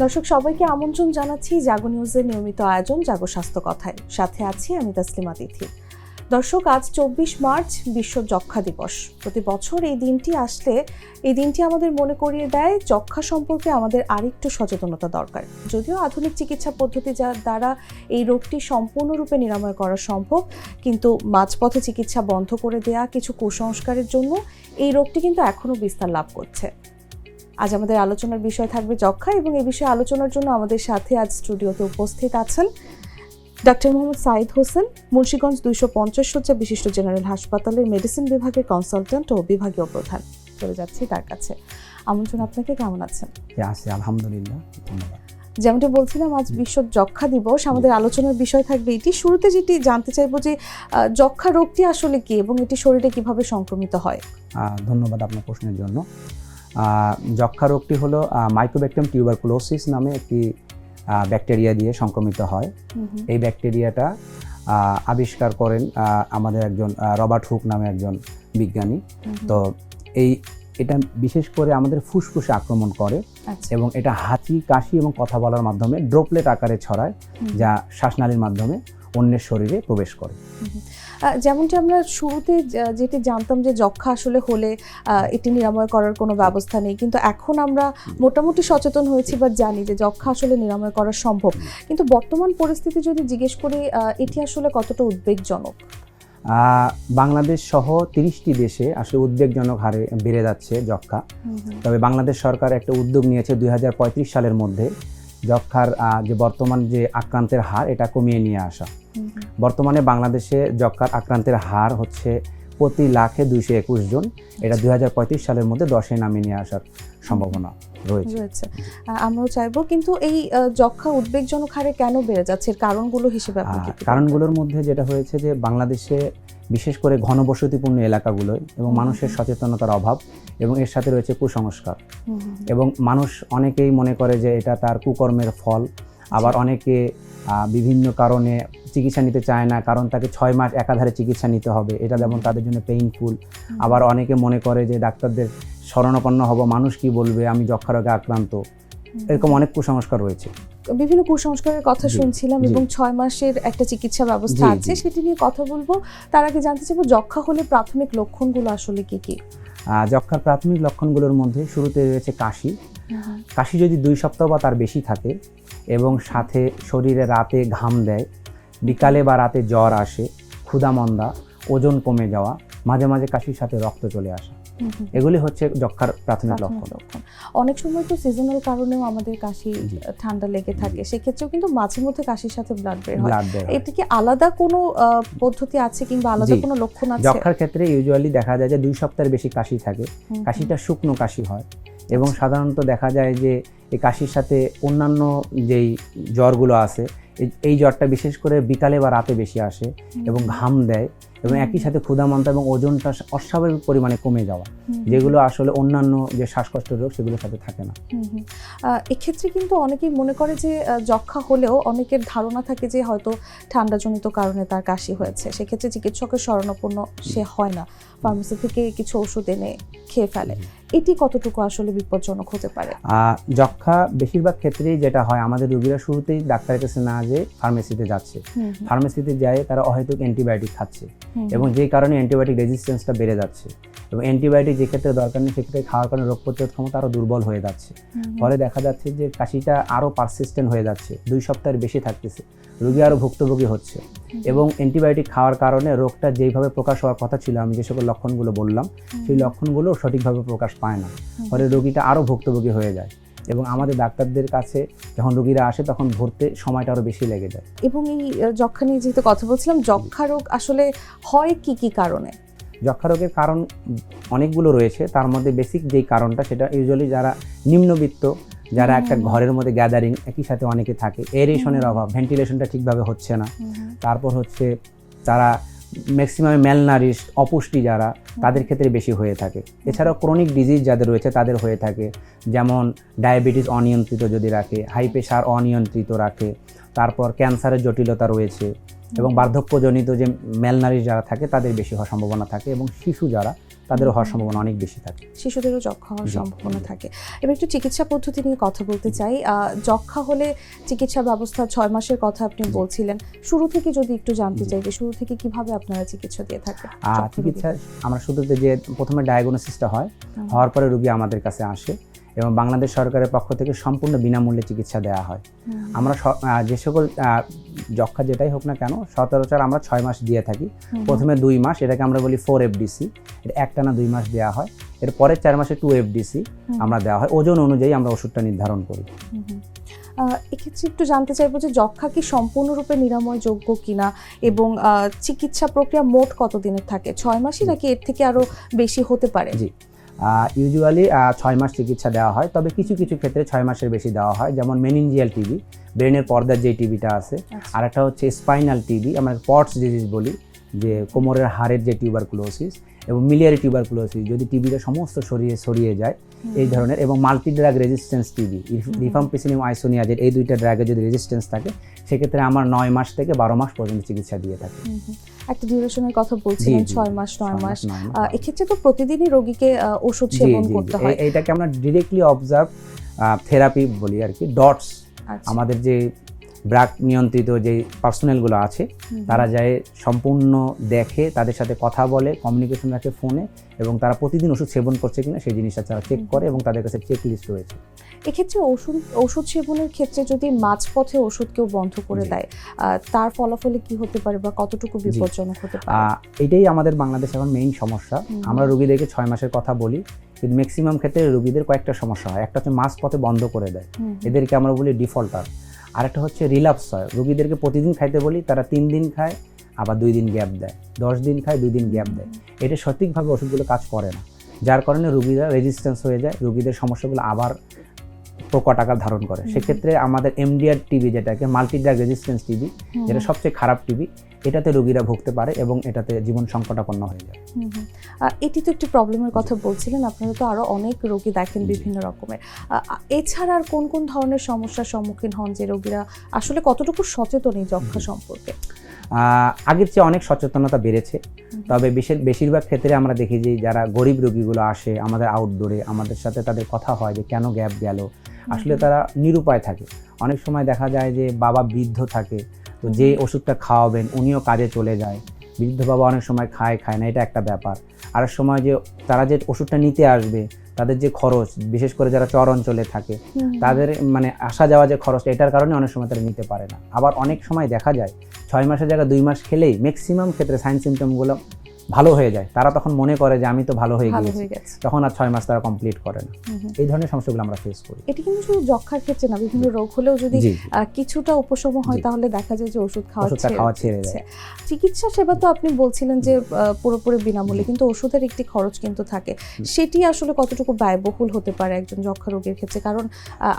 দর্শক সবাইকে আমন্ত্রণ জানাচ্ছি জাগো নিউজের নিয়মিত আয়োজন জাগো স্বাস্থ্য কথায়। সাথে আছি আমি তাসলিমা তিথি। দর্শক, আজ 24 মার্চ বিশ্ব যক্ষ্মা দিবস। প্রতি বছর এই দিনটি আসলে এই দিনটি আমাদের মনে করিয়ে দেয় যক্ষ্মা সম্পর্কে আমাদের আরেকটু সচেতনতা দরকার। যদিও আধুনিক চিকিৎসা পদ্ধতি দ্বারা এই রোগটি সম্পূর্ণরূপে নিরাময় করা সম্ভব, কিন্তু মাঝপথে চিকিৎসা বন্ধ করে দেয়া কিছু কুসংস্কারের জন্য এই রোগটি কিন্তু এখনও বিস্তার লাভ করছে। আজ আমাদের আলোচনার বিষয় থাকবে যক্ষ্মা, এবং এই বিষয়ে আলোচনার জন্য আমাদের সাথে আজ স্টুডিওতে উপস্থিত আছেন ডক্টর মোহাম্মদ সাইদ হোসেন, মুন্সিগঞ্জ 250 শয্যা বিশিষ্ট জেনারেল হাসপাতালের মেডিসিন বিভাগের কনসালট্যান্ট ও বিভাগীয় প্রধান। চলে যাচ্ছি তার কাছে। আমন্ত্রণ আপনাকে। কেমন আছেন? আছি আলহামদুলিল্লাহ, ধন্যবাদ। যেমনটি বলছিলাম, আজ বিশ্ব যক্ষ্মা দিবস। আমাদের আলোচনার বিষয় থাকবে এটি। শুরুতে যেটি জানতে চাইবো যে যক্ষ্মা রোগটি আসলে কি এবং এটি শরীরে কিভাবে সংক্রমিত হয়? ধন্যবাদ আপনার প্রশ্নের জন্য। যক্ষ্মা রোগটি হলো মাইকোব্যাকটেরিয়াম টিউবারকুলোসিস নামে একটি ব্যাকটেরিয়া দিয়ে সংক্রমিত হয়। এই ব্যাকটেরিয়াটা আবিষ্কার করেন আমাদের একজন রবার্ট হুক নামে একজন বিজ্ঞানী। তো এটা বিশেষ করে আমাদের ফুসফুসে আক্রমণ করে এবং এটা হাঁচি, কাশি এবং কথা বলার মাধ্যমে ড্রপলেট আকারে ছড়ায়, যা শ্বাসনালীর মাধ্যমে অন্যের শরীরে প্রবেশ করে। যেমনটি আমরা শুরুতে যেটি জানতাম যে যক্ষ্মা আসলে হলে এটি নিরাময় করার কোনো ব্যবস্থা নেই, কিন্তু এখন আমরা মোটামুটি সচেতন হয়েছি বা জানি যে যক্ষ্মা আসলে নিরাময় করা সম্ভব। কিন্তু বর্তমান পরিস্থিতি যদি জিজ্ঞেস করি, এটি আসলে কতটা উদ্বেগজনক? বাংলাদেশ সহ 30টি দেশে আসলে উদ্বেগজনক হারে বেড়ে যাচ্ছে যক্ষ্মা। তবে বাংলাদেশ সরকার একটা উদ্যোগ নিয়েছে 2035 সালের মধ্যে যক্ষ্মার যে বর্তমান যে আক্রান্তের হার, এটা কমিয়ে নিয়ে আসা। বর্তমানে বাংলাদেশে যক্ষ্মার আক্রান্তের হার হচ্ছে প্রতি লাখে 221 জন। এটা 2035 সালের মধ্যে 10-এ নামিয়ে নিয়ে আসার সম্ভাবনা রয়েছে। আমরাও চাইবো, কিন্তু এই যক্ষ্মা উদ্বেগজনক হারে কেন বেড়ে যাচ্ছে, এর কারণগুলো হিসেবে কারণগুলোর মধ্যে যেটা হয়েছে যে বাংলাদেশে বিশেষ করে ঘনবসতিপূর্ণ এলাকাগুলোয় এবং মানুষের সচেতনতার অভাব, এবং এর সাথে রয়েছে কুসংস্কার। এবং মানুষ অনেকেই মনে করে যে এটা তার কুকর্মের ফল। আবার অনেকে বিভিন্ন কারণে চিকিৎসা নিতে চায় না, কারণ তাকে 6 মাস একাধারে চিকিৎসা নিতে হবে, এটা যেমন তাদের জন্য পেইনফুল। আবার অনেকে মনে করে যে ডাক্তারদের শরণাপন্ন হব, মানুষ কি বলবে, আমি যক্ষ্মা রোগে আক্রান্ত। এরকম অনেক কুসংস্কার রয়েছে। বিভিন্ন কুসংস্কারের কথা শুনছিলাম, এবং 6 মাসের একটা চিকিৎসা ব্যবস্থা আছে, সেটি নিয়ে কথা বলবো। তার আগে জানতে চাইবো যক্ষ্মা হলে প্রাথমিক লক্ষণগুলো আসলে কি কি? যক্ষ্মার প্রাথমিক লক্ষণগুলোর মধ্যে শুরুতে রয়েছে কাশি। কাশি যদি 2 সপ্তাহ বা তার বেশি থাকে এবং সাথে শরীরে রাতে ঘাম দেয়, বিকালে বা রাতে জ্বর আসে, ক্ষুধামন্দা, ওজন কমে যাওয়া, মাঝে মাঝে কাশির সাথে রক্ত চলে আসা, এগুলি হচ্ছে যক্ষ্মার প্রাথমিক লক্ষণ। অনেক সময় তো সিজনাল কারণেও আমাদের কাশি, ঠান্ডা লেগে থাকে, সেক্ষেত্রেও কিন্তু মাঝে মধ্যে কাশির সাথে ব্লাড বের হয়। এটা কি আলাদা কোনো পদ্ধতি আছে কিংবা আলাদা কোনো লক্ষণ আছে? যক্ষ্মার ক্ষেত্রে ইউজুয়ালি দেখা যায় যে 2 সপ্তাহের বেশি কাশি থাকে। কাশিটা শুকনো কাশি হয়, এবং সাধারণত দেখা যায় যে এই কাশির সাথে অন্যান্য যেই জ্বরগুলো আছে, এই জ্বরটা বিশেষ করে বিকালে বা রাতে বেশি আসে এবং ঘাম দেয়, এবং একই সাথে ক্ষুধামন্দা এবং ওজনটা অস্বাভাবিক পরিমাণে কমে যাওয়া, যেগুলো আসলে অন্যান্য যে শ্বাসকষ্টের রোগ সেগুলোর সাথে থাকে না। এক্ষেত্রে কিন্তু অনেকেই মনে করে যে যক্ষ্মা হলেও অনেকের ধারণা থাকে যে হয়তো ঠান্ডাজনিত কারণে তার কাশি হয়েছে, সেক্ষেত্রে চিকিৎসকের শরণাপন্ন সে হয় না, ফার্মেসি থেকে কিছু ওষুধ এনে খেয়ে ফেলে। এটি কতটুকু আসলে বিপজ্জনক হতে পারে? যক্ষ্মা বেশিরভাগ ক্ষেত্রেই যেটা হয়, আমাদের রোগীরা শুরুতেই ডাক্তারের কাছে না যেয়ে ফার্মেসিতে যাচ্ছে। ফার্মেসিতে যায় তারা অহেতুক অ্যান্টিবায়োটিক খাচ্ছে, এবং যেই কারণে অ্যান্টিবায়োটিক রেজিস্ট্যান্সটা বেড়ে যাচ্ছে, এবং অ্যান্টিবায়োটিক যে ক্ষেত্রে দরকার নেই সেক্ষেত্রে খাওয়ার কারণে রোগ প্রতিরোধ ক্ষমতা আরও দুর্বল হয়ে যাচ্ছে। ফলে দেখা যাচ্ছে যে কাশিটা আরও পারসিস্টেন্ট হয়ে যাচ্ছে, 2 সপ্তাহের বেশি থাকতেছে, রোগী আরও ভুক্তভোগী হচ্ছে। এবং অ্যান্টিবায়োটিক খাওয়ার কারণে রোগটা যেইভাবে প্রকাশ হওয়ার কথা ছিল, আমি যে সকল লক্ষণগুলো বললাম, সেই লক্ষণগুলো সঠিকভাবে প্রকাশ পায় না, ফলে রোগীটা আরও ভুক্তভোগী হয়ে যায়। এবং আমাদের ডাক্তারদের কাছে যখন রোগীরা আসে তখন ভর্তি সময়টা আরও বেশি লেগে যায়। এবং এই যক্ষ্মা নিয়ে যেহেতু কথা বলছিলাম, যক্ষ্মা রোগ আসলে হয় কি কি কারণে? যক্ষ্মা রোগের কারণ অনেকগুলো রয়েছে, তার মধ্যে বেসিক যেই কারণটা সেটা ইউজুয়ালি যারা নিম্নবিত্ত, যারা একটা ঘরের মধ্যে গ্যাদারিং, একই সাথে অনেকে থাকে, এয়ারেশনের অভাব, ভেন্টিলেশনটা ঠিকভাবে হচ্ছে না, তারপর হচ্ছে তারা ম্যাক্সিমাম ম্যালনারিশ, অপুষ্টি যারা, তাদের ক্ষেত্রে বেশি হয়ে থাকে। এছাড়াও ক্রনিক ডিজিজ যাদের রয়েছে তাদের হয়ে থাকে, যেমন ডায়াবেটিস অনিয়ন্ত্রিত যদি রাখে, হাই প্রেশার অনিয়ন্ত্রিত রাখে, তারপর ক্যান্সারের জটিলতা রয়েছে, এবং বার্ধক্যজনিত যে ম্যালনারিশ যারা থাকে তাদের বেশি হওয়ার সম্ভাবনা থাকে, এবং শিশু যারা তাদেরও হওয়ার সম্ভাবনা অনেক বেশি থাকে। শিশুদেরও যক্ষা হওয়ার সম্ভাবনা থাকে। এবার একটু চিকিৎসা পদ্ধতি নিয়ে কথা বলতে চাই। যক্ষা হলে চিকিৎসা ব্যবস্থা 6 মাসের কথা আপনি বলছিলেন, শুরু থেকে যদি একটু জানতে চাই যে শুরু থেকে কিভাবে আপনারা চিকিৎসা দিয়ে থাকেন? চিকিৎসা আমরা শুরুতে যে প্রথমে ডায়াগনোসিসটা হয়, হওয়ার পরে রোগী আমাদের কাছে আসে এবং বাংলাদেশ সরকারের পক্ষ থেকে সম্পূর্ণ বিনামূল্যে চিকিৎসা দেওয়া হয়। আমরা যে সকল যক্ষা যেটাই হোক না কেন সচরাচর আমরা 6 মাস দিয়ে থাকি। প্রথমে 2 মাস, এটাকে আমরা বলি 4FDC, এটা একটানা 2 মাস দেওয়া হয়। এর পরের 4 মাসে 2FDC আমরা দেওয়া হয়। ওজন অনুযায়ী আমরা ওষুধটা নির্ধারণ করি। এক্ষেত্রে একটু জানতে চাইবো যে যক্ষা কি সম্পূর্ণরূপে নিরাময়যোগ্য কিনা এবং চিকিৎসা প্রক্রিয়া মোট কতদিনের থাকে? 6 মাসই নাকি এর থেকে আরো বেশি হতে পারে? জি, ইউজুয়ালি 6 মাস চিকিৎসা দেওয়া হয়, তবে কিছু কিছু ক্ষেত্রে 6 মাসের বেশি দেওয়া হয়। যেমন মেনিনজিয়াল টিবি, ব্রেনের পর্দার যে টিবিটা আছে, আর একটা হচ্ছে স্পাইনাল টিবি, আমরা পটস ডিজিজ বলি, যে কোমরের হাড়ের যে টিউবারকুলোসিস, এবং মিলিয়ারি টিউবারকুলোসিস, যদি টিবিটা সমস্ত ছড়িয়ে যায় এই ধরনের, এবং মাল্টি ড্রাগ রেজিস্ট্যান্স টিবি, রিফাম্পিসিনিয়াম আইসোনিয়াজের এই দুইটা ড্রাগে যদি রেজিস্ট্যান্স থাকে, সেক্ষেত্রে আমার 9 মাস থেকে 12 মাস পর্যন্ত চিকিৎসা দিয়ে থাকি। একটা ডিউরেশনের কথা বলছিলেন, 6 মাস 9 মাস। এক্ষেত্রে তো প্রতিদিনই রোগীকে ওষুধ সেবন করতে হয়। এইটাকে আমরা ডিরেক্টলি অবজার্ভ থেরাপি বলি আর কি। ডটস, আমাদের যে ব্রাক নিয়ন্ত্রিত যে পার্সোনেলগুলো আছে, তারা যায় সম্পূর্ণ দেখে, তাদের সাথে কথা বলে, কমিউনিকেশন রাখে ফোনে, এবং তারা প্রতিদিন ওষুধ সেবন করছে কিনা সেই জিনিসটা তারা চেক করে, এবং তাদের কাছে চেক লিস্ট রয়েছে। এক্ষেত্রে ওষুধ সেবনের ক্ষেত্রে যদি মাঝপথে ওষুধ কেউ বন্ধ করে দেয়, তার ফলাফলে কি হতে পারে বা কতটুকু বিপজ্জনক হতে পারে? এটাই আমাদের বাংলাদেশে এখন মেইন সমস্যা। আমরা রোগীদেরকে 6 মাসের কথা বলি, কিন্তু ম্যাক্সিমাম ক্ষেত্রে রোগীদের কয়েকটা সমস্যা হয়। একটা হচ্ছে মাঝপথে বন্ধ করে দেয়, এদেরকে আমরা বলি ডিফল্টার। আরেকটা হচ্ছে রিল্যাপস হয়, রোগীদেরকে প্রতিদিন খাইতে বলি, তারা 3 দিন খায় আবার 2 দিন গ্যাপ দেয়, 10 দিন খায় 2 দিন গ্যাপ দেয়। এটা সঠিকভাবে ওষুধগুলো কাজ করে না, যার কারণে রোগীরা রেজিস্ট্যান্স হয়ে যায়, রোগীদের সমস্যাগুলো আবার প্রকট আকার ধারণ করে। সেক্ষেত্রে আমাদের এমডিআর টিবি, যেটাকে মাল্টি ড্রাগ রেজিস্ট্যান্স টিবি, যেটা সবচেয়ে খারাপ টিবি, এটাতে রোগীরা ভুগতে পারে এবং এটাতে জীবন সংকটাপন্ন হয়ে যায়। এটি তো একটি প্রবলেমের কথা বলছিলেন, আপনারা তো আরো অনেক রোগী দেখেন বিভিন্ন রকমের। এছাড়া আর কোন কোন ধরনের সমস্যার সম্মুখীন হন যে রোগীরা আসলে কতটুকু সচেতন এই যক্ষা সম্পর্কে? আগের চেয়ে অনেক সচেতনতা বেড়েছে, তবে বেশিরভাগ ক্ষেত্রে আমরা দেখি যে যারা গরিব রোগীগুলো আসে আমাদের আউটডোরে, আমাদের সাথে তাদের কথা হয় যে কেন গ্যাপ গেল, আসলে তারা নিরুপায় থাকে। অনেক সময় দেখা যায় যে বাবা বৃদ্ধ থাকে, তো যে ওষুধটা খাওয়াবেন উনিও কাজে চলে যায়, বৃদ্ধ বাবা অনেক সময় খায় না, এটা একটা ব্যাপার। আর সময় যে তারা যে ওষুধটা নিতে আসবে, তাদের যে খরচ, বিশেষ করে যারা চর অঞ্চলে থাকে, তাদের মানে আসা যাওয়া যে খরচ, এটার কারণে অনেক সময় তারা নিতে পারে না। আবার অনেক সময় দেখা যায় 6 মাসের জায়গায় 2 মাস খেলেই ম্যাক্সিমাম ক্ষেত্রে সাইন সিমটমগুলো ভালো হয়ে যায়, তারা তখন মনে করে যে আমি তো ভালো হয়ে গেছি, তখন আর 6 মাস তারা কমপ্লিট করে না। এই ধরনের সমস্যাগুলো আমরা ফেস করি। এটি কিন্তু শুধু যক্ষার ক্ষেত্রে না, বিভিন্ন রোগ হলেও যদি কিছুটা উপশম হয় তাহলে দেখা যায় যে ওষুধ খাওয়া ছেড়ে যায়। চিকিৎসা সেবা তো আপনি বলছিলেন যে পুরোপুরি বিনামূল্যে, কিন্তু ওষুধের একটি খরচ কিন্তু থাকে, সেটি আসলে কতটুকু ব্যয়বহুল হতে পারে একজন যক্ষা রোগীর ক্ষেত্রে? কারণ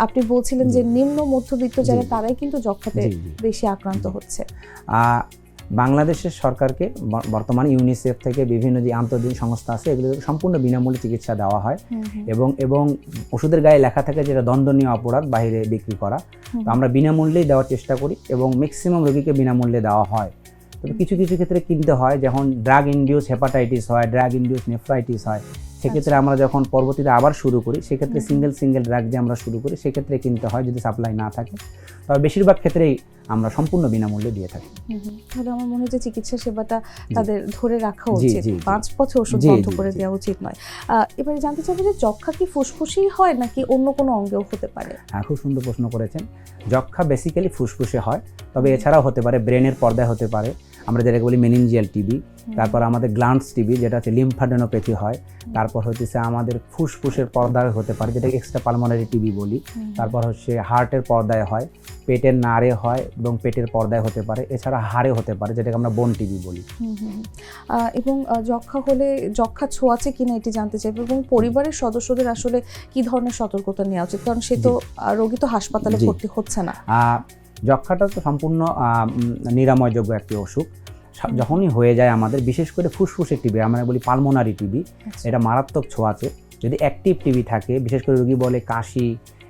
আপনি বলছিলেন যে নিম্ন মধ্যবিত্ত যারা, তারাই কিন্তু যক্ষাতে বেশি আক্রান্ত হচ্ছে। বাংলাদেশের সরকারকে বর্তমানে ইউনিসেফ থেকে বিভিন্ন যে আন্তর্জাতিক সংস্থা আছে, এগুলো সম্পূর্ণ বিনামূল্যে চিকিৎসা দেওয়া হয়, এবং ওষুধের গায়ে লেখা থাকে যেটা দণ্ডনীয় অপরাধ বাইরে বিক্রি করা। তো আমরা বিনামূল্যেই দেওয়ার চেষ্টা করি এবং ম্যাক্সিমাম রোগীকে বিনামূল্যে দেওয়া হয়। তবে কিছু কিছু ক্ষেত্রে কিনতে হয়, যখন ড্রাগ ইনডিউস হেপাটাইটিস হয়, ড্রাগ ইনডিউস নেফ্রাইটিস হয়, সেক্ষেত্রে আমরা যখন পরবর্তীতে আবার শুরু করি, সেক্ষেত্রে সিঙ্গেল ড্রাগ যে আমরা শুরু করি, সেক্ষেত্রে কিনতে হয় যদি সাপ্লাই না থাকে। তবে বেশিরভাগ ক্ষেত্রেই আমরা সম্পূর্ণ বিনামূল্যে দিয়ে থাকি। তাহলে আমার মনে হয় যে চিকিৎসা সেবাটা তাদের ধরে রাখা উচিত, মাঝপথে ওষুধ বন্ধ করে দেওয়া উচিত নয়। এবারে জানতে চাইবো যে যক্ষা কি ফুসফুসেই হয় নাকি অন্য কোনো অঙ্গেও হতে পারে? হ্যাঁ, খুব সুন্দর প্রশ্ন করেছেন। যক্ষা বেসিক্যালি ফুসফুসে হয়, তবে এছাড়াও হতে পারে ব্রেনের পর্দায় হতে পারে, আমরা যেটাকে বলি মেনিনজিয়াল টিবি, তারপর আমাদের গ্ল্যান্ডস টিবি যেটা হচ্ছে লিম্ফাডেনোপ্যাথি হয়, তারপর হচ্ছে আমাদের ফুসফুসের পর্দায় হতে পারে যেটা এক্সট্রা পালমোনারি টিবি বলি, তারপর হচ্ছে হার্টের পর্দায় হয়, পেটের নাড়ে হয় এবং পেটের পর্দায় হতে পারে, এছাড়া হাড়ে হতে পারে যেটাকে আমরা বোন টিবি বলি। এবং যক্ষা হলে যক্ষা ছোঁয়াচে কিনা এটি জানতে চাইবো, এবং পরিবারের সদস্যদের আসলে কি ধরনের সতর্কতা নেওয়া উচিত, কারণ সে তো রোগী তো হাসপাতালে ভর্তি হচ্ছে না। যক্ষাটা তো সম্পূর্ণ নিরাময়যোগ্য একটি অসুখ। যখনই হয়ে যায় আমাদের, বিশেষ করে ফুসফুসের টিবি, আমরা বলি পালমোনারি টিবি, এটা মারাত্মক ছোঁয়াচে। যদি অ্যাক্টিভ টিবি থাকে, বিশেষ করে রোগী বলে কাশি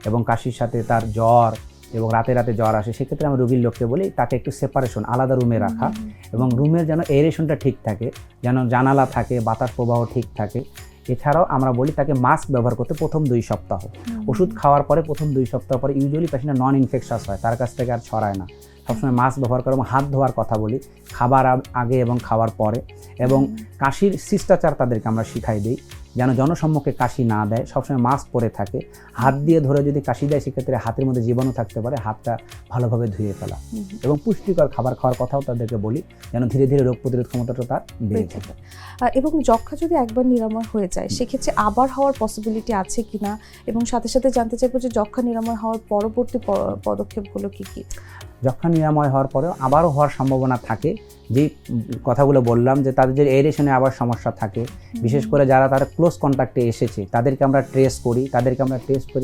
এবং কাশির সাথে তার জ্বর এবং রাতে রাতে জ্বর আসে, সেক্ষেত্রে আমরা রোগীর লোককে বলি তাকে একটু সেপারেশন, আলাদা রুমে রাখা, এবং রুমের যেন এয়ারেশনটা ঠিক থাকে, যেন জানালা থাকে, বাতাস প্রবাহ ঠিক থাকে। এছাড়াও আমরা বলি তাকে মাস্ক ব্যবহার করতে প্রথম 2 সপ্তাহ, ওষুধ খাওয়ার পরে প্রথম 2 সপ্তাহ পরে ইউজুয়ালি পেশেন্টটা নন ইনফেকশাস হয়, তার কাছ থেকে আর ছড়ায় না। সবসময় মাস্ক ব্যবহার করে এবং হাত ধোয়ার কথা বলি খাবার আগে এবং খাওয়ার পরে, এবং কাশির শিষ্টাচার তাদেরকে আমরা শিখাই দিই, যেন জনসম্মুখে কাশি না দেয়, সবসময় মাস্ক পরে থাকে। হাত দিয়ে ধরে যদি কাশি দেয় সেক্ষেত্রে হাতের মধ্যে জীবাণু থাকতে পারে, হাতটা ভালোভাবে ধুয়ে ফেলা, এবং পুষ্টিকর খাবার খাওয়ার কথাও তাদেরকে বলি, যেন ধীরে ধীরে রোগ প্রতিরোধ ক্ষমতাটা তার বেড়ে যায়। এবং যক্ষ্মা যদি একবার নিরাময় হয়ে যায় সেক্ষেত্রে আবার হওয়ার পসিবিলিটি আছে কিনা, এবং সাথে সাথে জানতে চাইবো যে যক্ষ্মা নিরাময় হওয়ার পরবর্তী পদক্ষেপগুলো কি কি? যক্ষ্মা নিরাময় হওয়ার পরেও আবারও হওয়ার সম্ভাবনা থাকে, যেই কথাগুলো বললাম যে তাদের যে এয়ারেশনে আবার সমস্যা থাকে, বিশেষ করে যারা তারা ক্লোজ কন্ট্যাক্টে এসেছে তাদেরকে আমরা টেস্ট করি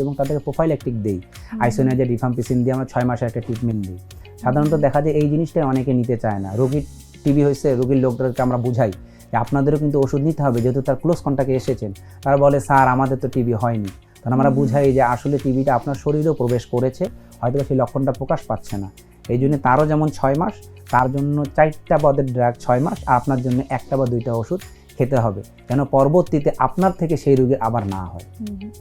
এবং তাদেরকে প্রোফাইল্যাকটিক দিই, আইসোনিয়াজেড রিফাম্পিসিন দিয়ে আমরা 6 মাসের একটা ট্রিটমেন্ট দিই। সাধারণত দেখা যায় এই জিনিসটাই অনেকে নিতে চায় না। রোগীর টিবি হয়েছে, রোগীর লোকদেরকে আমরা বুঝাই যে আপনাদেরও কিন্তু ওষুধ নিতে হবে, যেহেতু তার ক্লোজ কন্ট্যাক্টে এসেছেন। তারা বলে স্যার আমাদের তো টিবি হয়নি। তখন আমরা বুঝাই যে আসলে টিবিটা আপনার শরীরেও প্রবেশ করেছে, হয়তো সেই লক্ষণটা প্রকাশ পাচ্ছে না। এই জন্য তারও যেমন 6 মাস, তার জন্য 4টা পদের ড্রাগ 6 মাস, আর আপনার জন্য 1টা বা 2টা ওষুধ খেতে হবে, যেন পরবর্তীতে আপনার থেকে সেই রোগী আবার না হয়।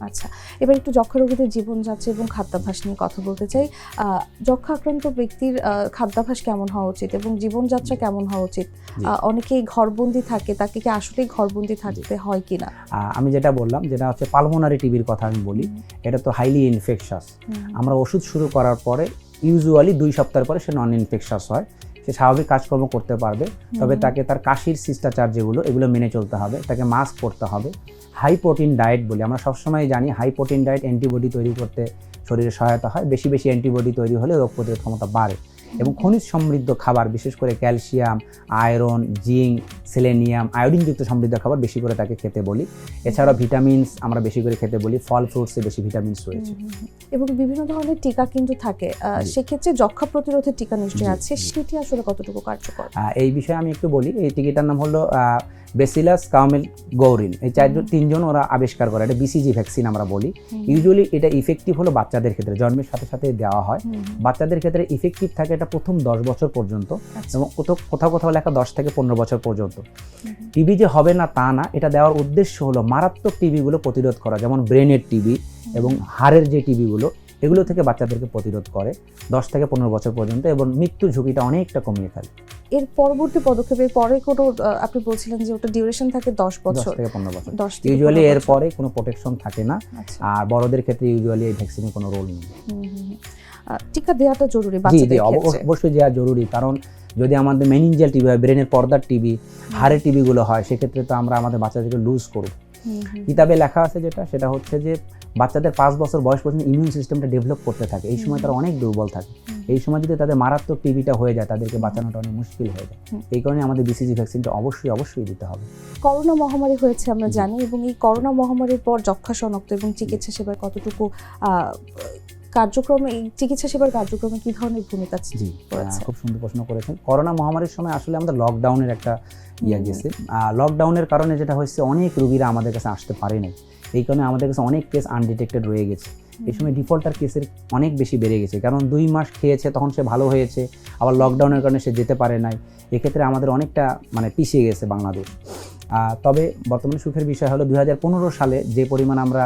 আচ্ছা, এবার একটু যক্ষ্মা রোগীদের জীবনযাত্রা এবং খাদ্যাভ্যাস নিয়ে কথা বলতে চাই। যক্ষ্মা আক্রান্ত ব্যক্তির খাদ্যাভ্যাস কেমন হওয়া উচিত এবং জীবনযাত্রা কেমন হওয়া উচিত? অনেকেই ঘরবন্দি থাকে, তাকে কি আসলেই ঘরবন্দি থাকতে হয় কিনা? আমি যেটা বললাম, যেটা হচ্ছে পালমোনারি টিবির কথা আমি বলি, এটা তো হাইলি ইনফেকশাস। আমরা ওষুধ শুরু করার পরে ইউজুয়ালি 2 সপ্তাহের পরে সে নন ইনফেকশাস হয়, সে স্বাভাবিক কাজকর্ম করতে পারবে। তবে তাকে তার কাশির শিষ্টাচার এগুলো মেনে চলতে হবে, তাকে মাস্ক পরতে হবে। হাই প্রোটিন ডায়েট বলি, আমরা সবসময় জানি হাই প্রোটিন ডায়েট অ্যান্টিবডি তৈরি করতে শরীরে সহায়তা হয়, বেশি বেশি অ্যান্টিবডি তৈরি হলে রোগ প্রতিরোধ ক্ষমতা বাড়ে। এবং খনিজ সমৃদ্ধ খাবার, বিশেষ করে ক্যালসিয়াম, আয়রন, জিঙ্ক, সেলেনিয়াম, আয়োডিনযুক্ত সমৃদ্ধ খাবার বেশি করে তাকে খেতে বলি। এছাড়াও ভিটামিনস আমরা বেশি করে খেতে বলি, ফল ফ্রুটসে বেশি ভিটামিনস রয়েছে। এবং বিভিন্ন ধরনের টিকা কিন্তু থাকে, সেক্ষেত্রে যক্ষ্মা প্রতিরোধের টিকা নিশ্চয়ই আছে, সেটি আসলে কতটুকু কার্যকর? এই বিষয়ে আমি একটু বলি। এই টিকাটার নাম হলো বেসিলাস কাউমেলগৌরিন। এই 3জন ওরা আবিষ্কার করে, এটা বিসিজি ভ্যাকসিন আমরা বলি। ইউজুয়ালি এটা ইফেক্টিভ হলো বাচ্চাদের ক্ষেত্রে, জন্মের সাথে সাথে দেওয়া হয়। বাচ্চাদের ক্ষেত্রে ইফেক্টিভ থাকে এটা প্রথম 10 বছর পর্যন্ত, এবং কোথাও কোথাও লেখা 10 থেকে 15 বছর পর্যন্ত। টিবি যে হবে না তা না, এটা দেওয়ার উদ্দেশ্য হলো মারাত্মক টিবিগুলো প্রতিরোধ করা, যেমন ব্রেনের টিবি এবং হাড়ের যে টিবিগুলো, এগুলো থেকে বাচ্চাদেরকে প্রতিরোধ করে 10 থেকে 15 বছর পর্যন্ত, এবং মৃত্যুর ঝুঁকিটা অনেকটা কমিয়ে ফেলে। এর পরবর্তী পদক্ষেপের পরে কোনো আপনি বলছিলেন যে ওটা ডিউরেশন থাকে 10 বছর, 10 থেকে 15 বছর। ইউজুয়ালি এর পরে কোনো প্রোটেকশন থাকে না, আর বড়দের ক্ষেত্রে ইউজুয়ালি এই ভ্যাকসিনের কোনো রোল নেই। টিকা দেওয়াটা জরুরি বাচ্চাদের ক্ষেত্রে? অবশ্যই দেওয়া জরুরি, কারণ যদি আমাদের মেনিনজিয়াল টিবি হয়, ব্রেনের পর্দার টিবি, হাড়ের টিবিগুলো হয়, সেক্ষেত্রে তো আমরা আমাদের বাচ্চাদেরকে লুজ করব। কিতাবে লেখা আছে সেটা হচ্ছে যে বাচ্চাদের 5 বছর বয়স পর্যন্ত ইমিউন সিস্টেমটা ডেভেলপ করতে থাকে, এই সময় তারা অনেক দুর্বল থাকে। এই সময় যদি তাদের মারাত্মক টিবিটা হয়ে যায়, তাদেরকে বাঁচানোটা অনেক মুশকিল হয়ে যায়। এই কারণে আমাদের বিসিজি ভ্যাকসিনটা অবশ্যই দিতে হবে। করোনা মহামারী হয়েছে আমরা জানি, এবং এই করোনা মহামারীর পর যক্ষ্মা শনাক্ত এবং চিকিৎসা সেবার কতটুকু কার্যক্রমে, এই চিকিৎসা সেবার কার্যক্রমে কি ধরনের ভূমিকা রয়েছে? খুব সুন্দর প্রশ্ন করেছেন। করোনা মহামারীর সময় আসলে আমাদের লকডাউনের একটা গেছে। লকডাউনের কারণে যেটা হয়েছে, অনেক রোগীরা আমাদের কাছে আসতে পারেনি। এই কারণে আমাদের কাছে অনেক কেস আনডিটেক্টেড রয়ে গেছে। এই সময় ডিফল্টার কেসের অনেক বেশি বেড়ে গেছে, কারণ 2 মাস খেয়েছে, তখন সে ভালো হয়েছে, আবার লকডাউনের কারণে সে যেতে পারে নাই। এক্ষেত্রে আমাদের অনেকটা পিছিয়ে গেছে বাংলাদেশ। তবে বর্তমানে সুখের বিষয় হলো 2015 সালে যে পরিমাণ আমরা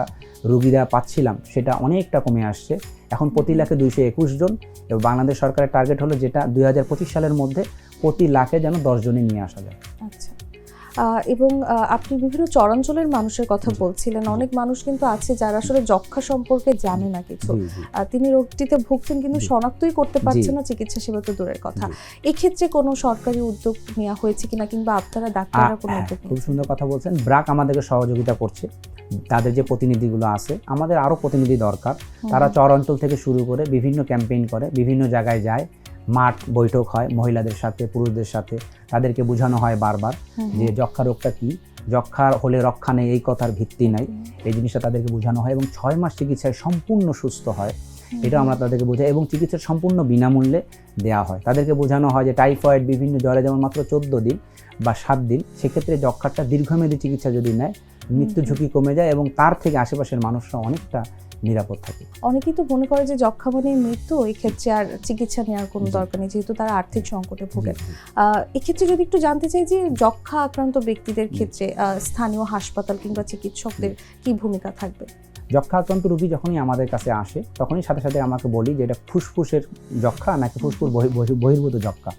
রোগীরা পাচ্ছিলাম সেটা অনেকটা কমে আসছে। এখন প্রতি লাখে 221 জন, এবং বাংলাদেশ সরকারের টার্গেট হলো যেটা 2025 সালের মধ্যে প্রতি লাখে যেন 10 জনই নিয়ে আসা যায়। আচ্ছা, এবং আপনি বিভিন্ন চরাঞ্চলের মানুষের কথা বলছিলেন। অনেক মানুষ কিন্তু আছে যারা আসলে যক্ষ্মা সম্পর্কে জানে না কিছু, তিনি রোগটিতে ভুগছেন কিন্তু শনাক্তই করতে পারছেন না, চিকিৎসা সেবা তো দূরের কথা। এক্ষেত্রে কোনো সরকারি উদ্যোগ নেওয়া হয়েছে কিনা, কিংবা আপনারা ডাক্তাররা কোনো উদ্যোগ? খুব সুন্দর কথা বলছেন। ব্রাক আমাদেরকে সহযোগিতা করছে, তাদের যে প্রতিনিধিগুলো আছে, আমাদের আরও প্রতিনিধি দরকার। তারা চর অঞ্চল থেকে শুরু করে বিভিন্ন ক্যাম্পেইন করে, বিভিন্ন জায়গায় যায়, মাঠ বৈঠক হয় মহিলাদের সাথে, পুরুষদের সাথে, তাদেরকে বোঝানো হয় বারবার যে যক্ষ্মা রোগটা কি, যক্ষ্মার হলে রক্ষা নেই এই কথার ভিত্তি নাই, এই জিনিসটা তাদেরকে বোঝানো হয়, এবং 6 মাস চিকিৎসায় সম্পূর্ণ সুস্থ হয়, এটা আমরা তাদেরকে বোঝাই, এবং চিকিৎসা সম্পূর্ণ বিনামূল্যে দেওয়া হয়। তাদেরকে বোঝানো হয় যে টাইফয়েড, বিভিন্ন জ্বরে যেমন মাত্র 14 দিন, বা 7 দিন, সেক্ষেত্রে যক্ষ্মাটা দীর্ঘমেয়াদী চিকিৎসা যদি নেয় মৃত্যু ঝুঁকি কমে যায় এবং তার থেকে আশেপাশের মানুষরা অনেকটা নিরাপদ থাকে। অনেকেই তো মনে করে যে যক্ষ্মা মানে মৃত্যু, এই ক্ষেত্রে আর চিকিৎসা নেওয়ার কোনো দরকার নেই যেহেতু তারা আর্থিক সংকটে ভোগেন। এক্ষেত্রে যদি একটু জানতে চাই যে যক্ষ্মা আক্রান্ত ব্যক্তিদের ক্ষেত্রে স্থানীয় হাসপাতাল কিংবা চিকিৎসকদের কি ভূমিকা থাকবে? যক্ষ্মা আক্রান্ত রোগী যখনই আমাদের কাছে আসে তখনই সাথে সাথে আমাকে বলি যে এটা ফুসফুসের যক্ষ্মা নাকি ফুসফুস বহির্ভূত যক্ষ্মা।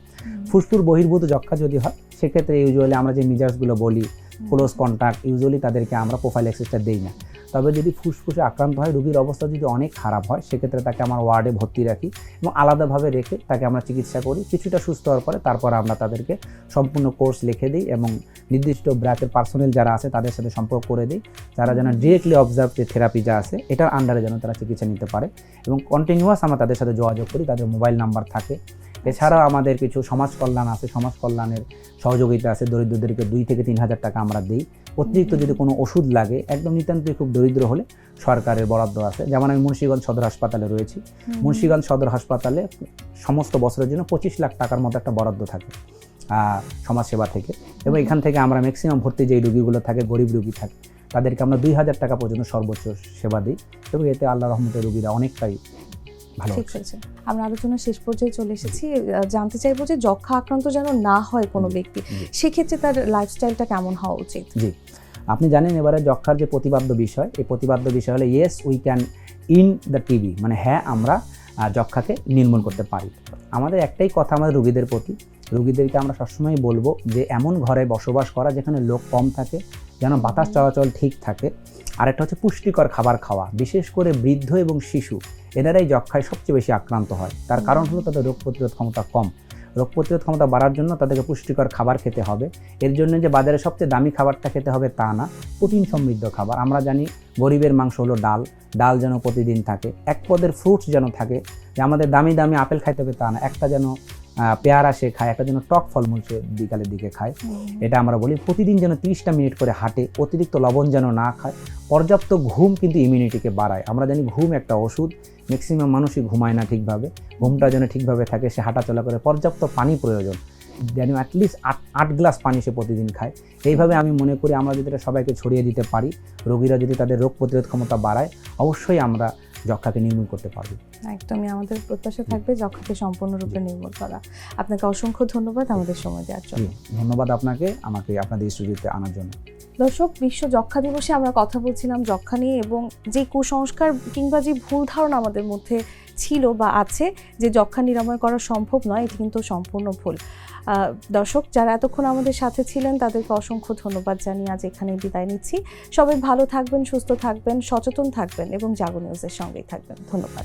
ফুসফুস বহির্ভূত যক্ষ্মা যদি হয় সেক্ষেত্রে ইউজুয়ালি আমরা যে মিজাজগুলো বলি ক্লোজ কন্ট্যাক্ট, ইউজুয়ালি তাদেরকে আমরা প্রোফাইল্যাক্সিসটা দেই না। তবে যদি ফুসফুসে আক্রান্ত হয়, রোগীর অবস্থা যদি অনেক খারাপ হয়, সেক্ষেত্রে তাকে আমার ওয়ার্ডে ভর্তি রাখি এবং আলাদাভাবে রেখে তাকে আমরা চিকিৎসা করি। কিছুটা সুস্থ হওয়ার পরে তারপর আমরা তাদেরকে সম্পূর্ণ কোর্স লিখে দিই এবং নির্দিষ্ট ব্র্যাকের পার্সোনেল যারা আছে তাদের সাথে সম্পর্ক করে দিই, যারা যেন ডিরেক্টলি অবজার্ভ যে থেরাপি যা আছে এটার আন্ডারে যেন তারা চিকিৎসা নিতে পারে এবং কন্টিনিউয়াস আমরা তাদের সাথে যোগাযোগ করি, তাদের মোবাইল নাম্বার থাকে। এছাড়াও আমাদের কিছু সমাজ কল্যাণ আছে, সমাজ কল্যাণের সহযোগিতা আছে, দরিদ্রদেরকে 2 থেকে 3 হাজার টাকা আমরা দিই। অতিরিক্ত যদি কোনো ওষুধ লাগে, একদম নিতান্তই খুব দরিদ্র হলে সরকারের বরাদ্দ আছে। যেমন আমি মুন্সিগঞ্জ সদর হাসপাতালে রয়েছি, মুন্সিগঞ্জ সদর হাসপাতালে সমস্ত বছরের জন্য 25 লাখ টাকার মতো একটা বরাদ্দ থাকে সমাজসেবা থেকে, এবং এখান থেকে আমরা ম্যাক্সিমাম ভর্তি যেই রুগীগুলো থাকে, গরিব রুগী থাকে, তাদেরকে আমরা 2,000 টাকা পর্যন্ত সর্বোচ্চ সেবা দিই এবং এতে আল্লাহ রহমতের রুগীরা অনেকটাই ভালো। ঠিক আছে, আমরা আলোচনা শেষ পর্যায়ে চলে এসেছি। জানতে চাইবো যে যক্ষ্মা আক্রান্ত যেন না হয় কোনো ব্যক্তি, সেক্ষেত্রে তার লাইফস্টাইলটা কেমন হওয়া উচিত? জি, আপনি জানেন এবারে যক্ষ্মার যে প্রতিপাদ্য বিষয়, এই প্রতিপাদ্য বিষয় হলো yes we can in the TB, মানে হ্যাঁ আমরা যক্ষ্মাকে নির্মূল করতে পারি। আমাদের একটাই কথা আমাদের রোগীদের প্রতি, রোগীদেরকে আমরা সবসময় বলবো যে এমন ঘরে বসবাস করা যেখানে লোক কম থাকে, যেন বাতাস চলাচল ঠিক থাকে। আরেকটা হচ্ছে পুষ্টিকর খাবার খাওয়া, বিশেষ করে বৃদ্ধ এবং শিশু এনারাই যক্ষ্মায় সবচেয়ে বেশি আক্রান্ত হয়। তার কারণ হলো তাদের রোগ প্রতিরোধ ক্ষমতা কম। রোগ প্রতিরোধ ক্ষমতা বাড়ার জন্য তাদেরকে পুষ্টিকর খাবার খেতে হবে। এর জন্য যে বাজারে সবচেয়ে দামি খাবারটা খেতে হবে তা না, প্রোটিন সমৃদ্ধ খাবার। আমরা জানি গরিবের মাংস হলো ডাল, ডাল যেন প্রতিদিন থাকে, এক পদের ফ্রুটস যেন থাকে, যে আমাদের দামি দামি আপেল খাইতে হবে তা না, একটা যেন পেয়ারা সে খায়, একটা যেন টক ফলমূল সে বিকালের দিকে খায়। এটা আমরা বলি প্রতিদিন যেন 30টা মিনিট করে হাঁটে, অতিরিক্ত লবণ যেন না খায়। পর্যাপ্ত ঘুম কিন্তু ইমিউনিটিকে বাড়ায়। আমরা জানি ঘুম একটা ওষুধ, ম্যাক্সিমাম মানুষই ঘুমায় না ঠিকভাবে, ঘুমটা যেন ঠিকভাবে থাকে, সে হাঁটাচলা করে। পর্যাপ্ত পানি প্রয়োজন, যেন অ্যাটলিস্ট 8 গ্লাস পানি সে প্রতিদিন খায়। এইভাবে আমি মনে করি আমরা যদি এটা সবাইকে ছড়িয়ে দিতে পারি, রোগীরা যদি তাদের রোগ প্রতিরোধ ক্ষমতা বাড়ায়, অবশ্যই আমরা যক্ষ্মাকে নির্মূল করতে পারবো। একদমই আমাদের প্রত্যাশা থাকবে যক্ষ্মাকে সম্পূর্ণরূপে নির্মূল করা। আপনাকে অসংখ্য ধন্যবাদ আমাদের সময় দেওয়ার জন্য। ধন্যবাদ আপনাকে আমাকে আপনাদের স্টুডিওতে আনার জন্য। দর্শক, বিশ্ব যক্ষ্মা দিবসে আমরা কথা বলছিলাম যক্ষ্মা নিয়ে, এবং যে কুসংস্কার কিংবা যে ভুল ধারণা আমাদের মধ্যে ছিল বা আছে যে যক্ষ্মা নিরাময় করা সম্ভব নয়, এটি কিন্তু সম্পূর্ণ ভুল। দর্শক যারা এতক্ষণ আমাদের সাথে ছিলেন তাদেরকে অসংখ্য ধন্যবাদ জানিয়ে আজ এখানেই বিদায় নিচ্ছি। সবাই ভালো থাকবেন, সুস্থ থাকবেন, সচেতন থাকবেন এবং জাগো নিউজের সঙ্গেই থাকবেন। ধন্যবাদ।